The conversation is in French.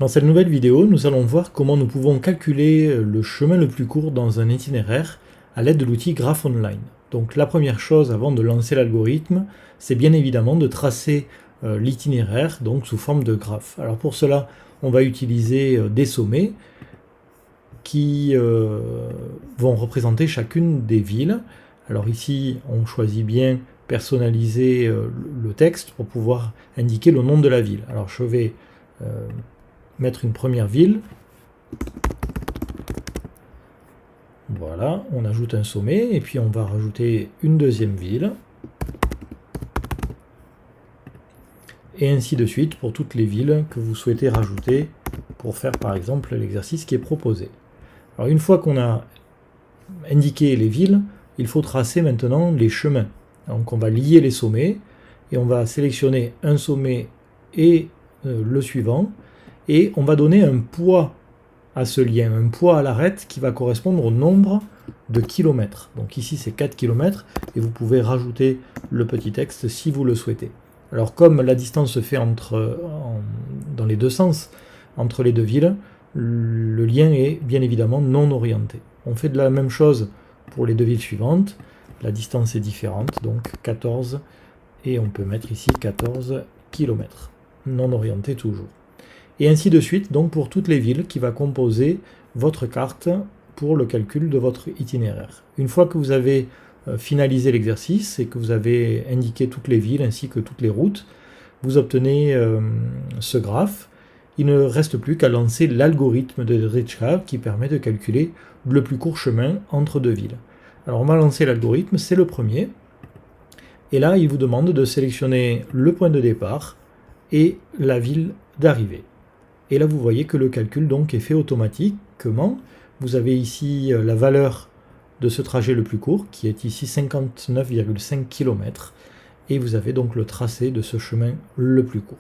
Dans cette nouvelle vidéo, nous allons voir comment nous pouvons calculer le chemin le plus court dans un itinéraire à l'aide de l'outil Graph Online. Donc la première chose avant de lancer l'algorithme, c'est bien évidemment de tracer l'itinéraire donc sous forme de graphe. Alors pour cela, on va utiliser des sommets qui vont représenter chacune des villes. Alors ici, on choisit bien personnaliser le texte pour pouvoir indiquer le nom de la ville. Alors je vais mettre une première ville. Voilà, on ajoute un sommet et puis on va rajouter une deuxième ville. Et ainsi de suite pour toutes les villes que vous souhaitez rajouter pour faire par exemple l'exercice qui est proposé. Alors une fois qu'on a indiqué les villes, il faut tracer maintenant les chemins. Donc on va lier les sommets et on va sélectionner un sommet et le suivant et on va donner un poids à ce lien, un poids à l'arête qui va correspondre au nombre de kilomètres. Donc ici c'est 4 km et vous pouvez rajouter le petit texte si vous le souhaitez. Alors comme la distance se fait dans les deux sens entre les deux villes, le lien est bien évidemment non orienté. On fait de la même chose pour les deux villes suivantes. La distance est différente, donc 14, et on peut mettre ici 14 km, non orienté toujours. Et ainsi de suite, donc pour toutes les villes qui va composer votre carte pour le calcul de votre itinéraire. Une fois que vous avez finalisé l'exercice et que vous avez indiqué toutes les villes ainsi que toutes les routes, vous obtenez ce graphe. Il ne reste plus qu'à lancer l'algorithme de Rijkaard qui permet de calculer le plus court chemin entre deux villes. Alors on va lancer l'algorithme, c'est le premier. Et là, il vous demande de sélectionner le point de départ et la ville d'arrivée. Et là, vous voyez que le calcul donc est fait automatiquement. Vous avez ici la valeur de ce trajet le plus court, qui est ici 59,5 km. Et vous avez donc le tracé de ce chemin le plus court.